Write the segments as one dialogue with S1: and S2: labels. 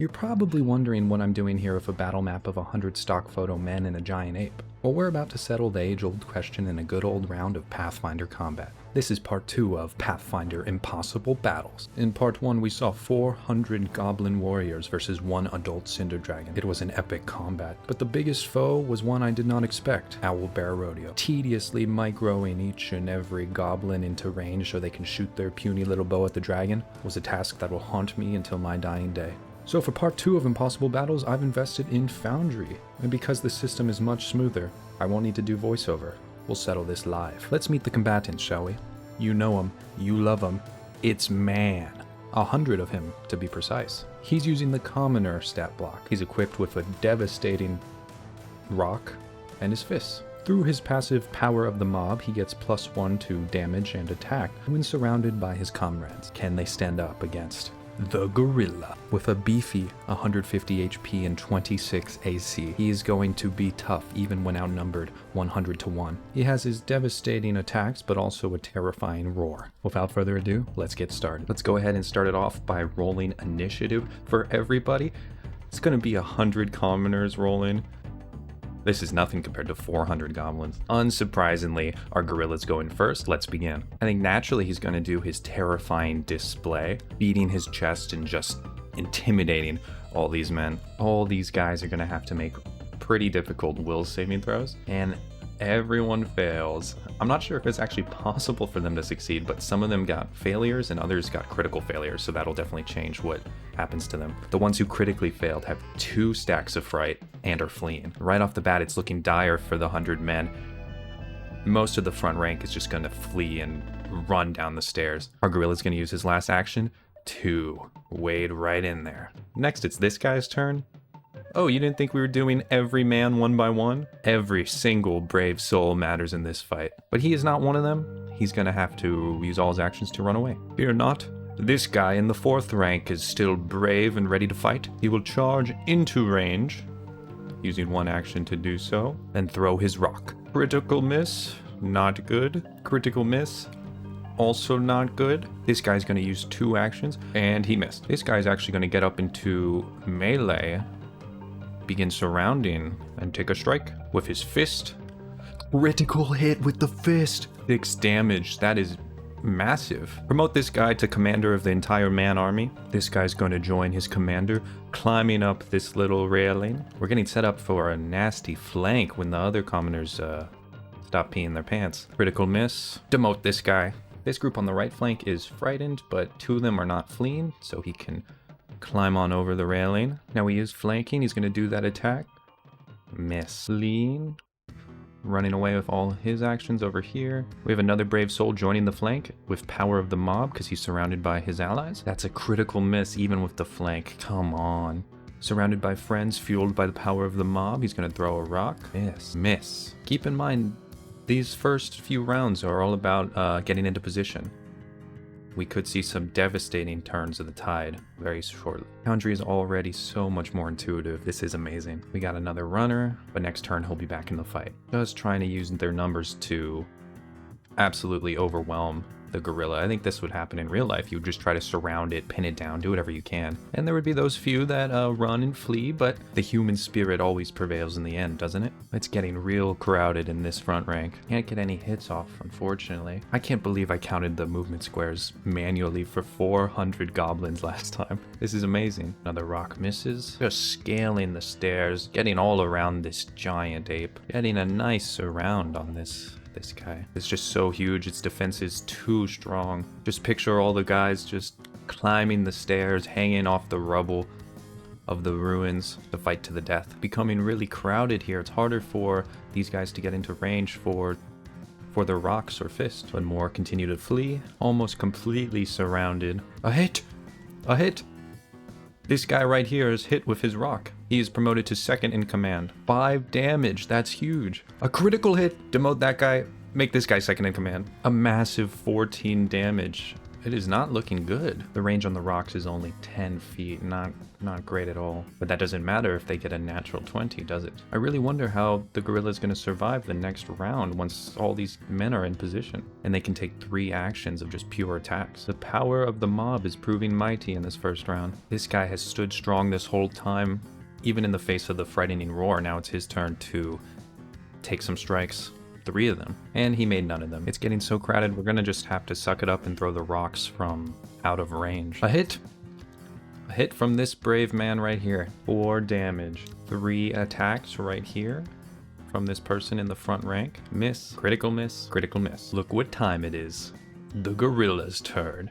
S1: You're probably wondering what I'm doing here with a battle map of 100 stock photo men and a giant ape. Well, we're about to settle the age-old question in a good old round of Pathfinder combat. This is part 2 of Pathfinder Impossible Battles. In part 1 we saw 400 goblin warriors versus 1 adult cinder dragon. It was an epic combat, but the biggest foe was one I did not expect, Owlbear Rodeo. Tediously microing each and every goblin into range so they can shoot their puny little bow at the dragon was a task that will haunt me until my dying day. So for part 2 of Impossible Battles, I've invested in Foundry, and because the system is much smoother, I won't need to do voiceover. We'll settle this live. Let's meet the combatants, shall we? You know him, you love him, it's Man. 100 of him, to be precise. He's using the Commoner stat block. He's equipped with a devastating rock and his fists. Through his passive Power of the Mob, he gets +1 to damage and attack when surrounded by his comrades. Can they stand up against the Gorilla? With a beefy 150 HP and 26 AC, he is going to be tough even when outnumbered 100 to 1. He has his devastating attacks, but also a terrifying roar. Without further ado, let's get started. Let's go ahead and start it off by rolling initiative for everybody. It's going to be 100 commoners rolling. This is nothing compared to 400 goblins. Unsurprisingly, our gorilla's going first. Let's begin. I think naturally he's going to do his terrifying display, beating his chest and just intimidating all these men. All these guys are going to have to make pretty difficult will saving throws, and everyone fails. I'm not sure if it's actually possible for them to succeed, but some of them got failures and others got critical failures, so that'll definitely change what happens to them. The ones who critically failed have 2 stacks of fright and are fleeing. Right off the bat, it's looking dire for the 100 men. Most of the front rank is just going to flee and run down the stairs. Our gorilla's going to use his last action to wade right in there. Next, it's this guy's turn. Oh, you didn't think we were doing every man one by one? Every single brave soul matters in this fight. But he is not one of them. He's gonna have to use all his actions to run away. Fear not. This guy in the 4th rank is still brave and ready to fight. He will charge into range, using 1 action to do so, and throw his rock. Critical miss, not good. Critical miss, also not good. This guy's gonna use 2 actions, and he missed. This guy's actually gonna get up into melee, begin surrounding, and take a strike with his fist. Critical hit with the fist. 6 damage, that is massive. Promote this guy to commander of the entire man army. This guy's going to join his commander, climbing up this little railing. We're getting set up for a nasty flank when the other commoners stop peeing their pants. Critical miss. Demote this guy. This group on the right flank is frightened, but 2 of them are not fleeing, so he can climb on over the railing. Now he is flanking. He's going to do that attack. Miss. Lean. Running away with all his actions over here. We have another brave soul joining the flank with Power of the Mob because he's surrounded by his allies. That's a critical miss even with the flank. Come on. Surrounded by friends, fueled by the Power of the Mob. He's going to throw a rock. Miss. Miss. Keep in mind, these first few rounds are all about getting into position. We could see some devastating turns of the tide very shortly. Foundry is already so much more intuitive. This is amazing. We got another runner, but next turn he'll be back in the fight. Just trying to use their numbers to absolutely overwhelm the gorilla. I think this would happen in real life. You would just try to surround it, pin it down, do whatever you can. And there would be those few that run and flee, but the human spirit always prevails in the end, doesn't it? It's getting real crowded in this front rank. Can't get any hits off, unfortunately. I can't believe I counted the movement squares manually for 400 goblins last time. This is amazing. Another rock misses. Just scaling the stairs, getting all around this giant ape. Getting a nice surround on this guy. It's just so huge. Its defense is too strong. Just picture all the guys just climbing the stairs, hanging off the rubble of the ruins to fight to the death. Becoming really crowded here. It's harder for these guys to get into range for their rocks or fists. But more continue to flee. Almost completely surrounded. A hit! A hit! This guy right here is hit with his rock. He is promoted to 2nd in command. 5 damage, that's huge. A critical hit, demote that guy, make this guy 2nd in command. A massive 14 damage. It is not looking good. The range on the rocks is only 10 feet, not great at all. But that doesn't matter if they get a natural 20, does it? I really wonder how the gorilla is going to survive the next round once all these men are in position. And they can take 3 actions of just pure attacks. The power of the mob is proving mighty in this first round. This guy has stood strong this whole time, even in the face of the frightening roar. Now it's his turn to take some strikes. 3 of them, and he made none of them. It's getting so crowded, we're gonna just have to suck it up and throw the rocks from out of range. A hit from this brave man right here. 4 damage. 3 attacks right here from this person in the front rank. Miss, critical miss, critical miss. Look what time it is. The gorilla's turn.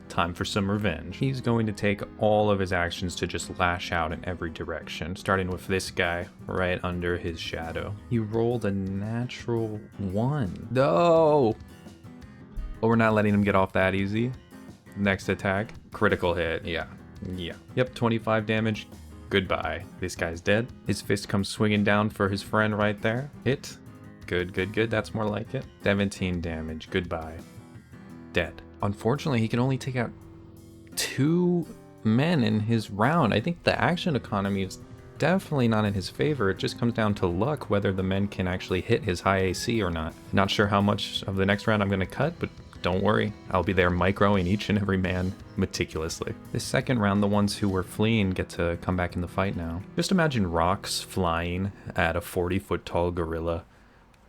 S1: Time for some revenge. He's going to take all of his actions to just lash out in every direction, starting with this guy right under his shadow. He rolled a natural 1. No! But we're not letting him get off that easy. Next attack, critical hit. Yeah. Yep, 25 damage. Goodbye. This guy's dead. His fist comes swinging down for his friend right there. Hit. Good. That's more like it. 17 damage. Goodbye. Dead. Unfortunately, he can only take out 2 men in his round. I think the action economy is definitely not in his favor. It just comes down to luck whether the men can actually hit his high AC or not. Not sure how much of the next round I'm going to cut, but don't worry. I'll be there microing each and every man meticulously. This second round, the ones who were fleeing get to come back in the fight now. Just imagine rocks flying at a 40-foot tall gorilla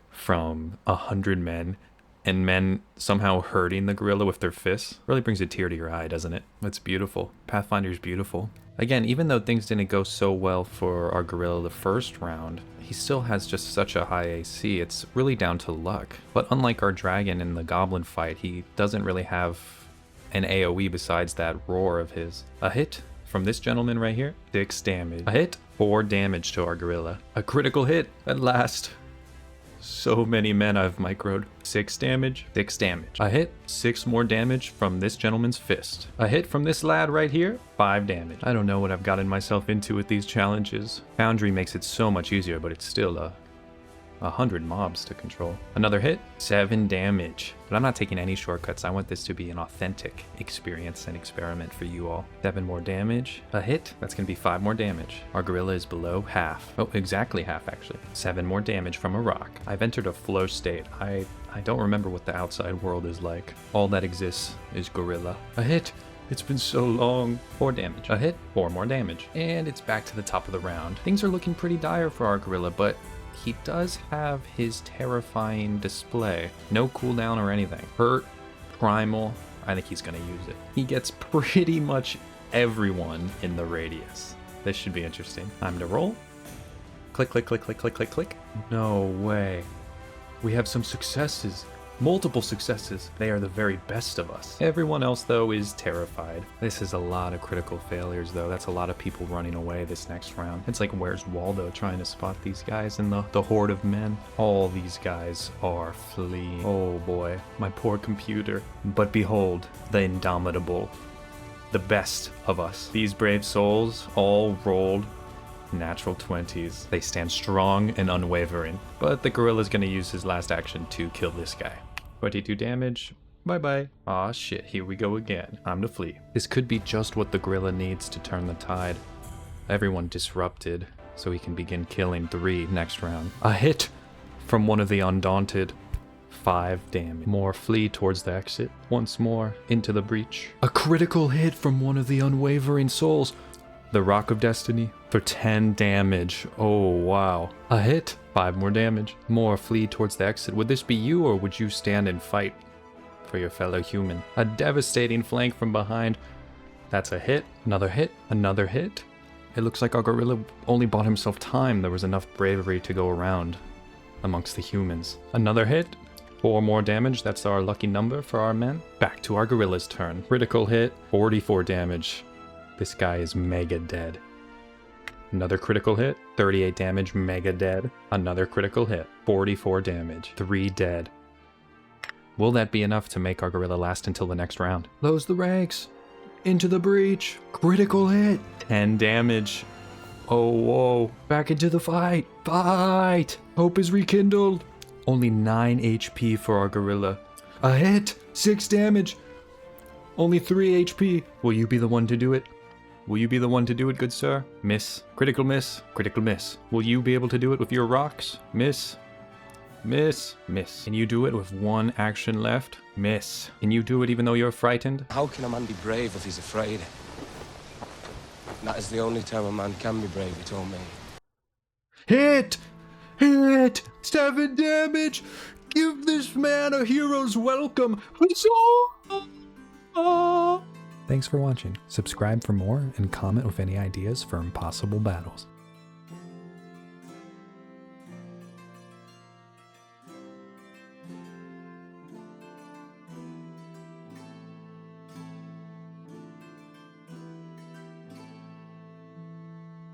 S1: from 100 men, and men somehow hurting the gorilla with their fists. Really brings a tear to your eye, doesn't it? It's beautiful. Pathfinder's beautiful. Again, even though things didn't go so well for our gorilla the first round, he still has just such a high AC. It's really down to luck. But unlike our dragon in the goblin fight, he doesn't really have an AoE besides that roar of his. A hit from this gentleman right here, 6 damage. A hit, 4 damage to our gorilla. A critical hit at last. So many men I've microed. 6 damage, 6 damage. A hit, 6 more damage from this gentleman's fist. A hit from this lad right here, 5 damage. I don't know what I've gotten myself into with these challenges. Foundry makes it so much easier, but it's still 100 mobs to control. Another hit, 7 damage. But I'm not taking any shortcuts. I want this to be an authentic experience and experiment for you all. 7 more damage. A hit, that's gonna be 5 more damage. Our gorilla is below half. Oh, exactly half actually. 7 more damage from a rock. I've entered a flow state. I don't remember what the outside world is like. All that exists is gorilla. A hit. It's been so long. 4 damage. A hit, 4 more damage. And it's back to the top of the round. Things are looking pretty dire for our gorilla, but he does have his terrifying display. No cooldown or anything. Hurt, primal, I think he's gonna use it. He gets pretty much everyone in the radius. This should be interesting. Time to roll. Click, click, click, click, click, click, click. No way. We have some successes. Multiple successes. They are the very best of us. Everyone else, though, is terrified. This is a lot of critical failures, though. That's a lot of people running away this next round. It's like, where's Waldo trying to spot these guys in the horde of men? All these guys are fleeing. Oh boy, my poor computer. But behold, the indomitable. The best of us. These brave souls all rolled natural 20s. They stand strong and unwavering. But the gorilla's gonna use his last action to kill this guy. 22 damage. Bye-bye. Aw shit, here we go again. Time to flee. This could be just what the gorilla needs to turn the tide. Everyone disrupted, so he can begin killing 3 next round. A hit from one of the undaunted. 5 damage. More flee towards the exit. Once more, into the breach. A critical hit from one of the unwavering souls. The Rock of Destiny for 10 damage. Oh, wow. A hit. 5 more damage. More flee towards the exit. Would this be you, or would you stand and fight for your fellow human? A devastating flank from behind. That's a hit. Another hit. Another hit. It looks like our gorilla only bought himself time. There was enough bravery to go around amongst the humans. Another hit. 4 more damage. That's our lucky number for our men. Back to our gorilla's turn. Critical hit. 44 damage. This guy is mega dead. Another critical hit, 38 damage, mega dead. Another critical hit, 44 damage, 3 dead. Will that be enough to make our gorilla last until the next round? Close the ranks, into the breach, critical hit, 10 damage. Oh, whoa, back into the fight, fight! Hope is rekindled. Only 9 HP for our gorilla. A hit, 6 damage. Only 3 HP. Will you be the one to do it? Will you be the one to do it, good sir? Miss. Critical miss. Critical miss. Will you be able to do it with your rocks? Miss. Miss. Miss. Can you do it with 1 action left? Miss. Can you do it even though you're frightened?
S2: How can a man be brave if he's afraid? That is the only time a man can be brave, he told me.
S1: Hit! Hit! 7 damage! Give this man a hero's welcome! Thanks for watching. Subscribe for more and comment with any ideas for impossible battles.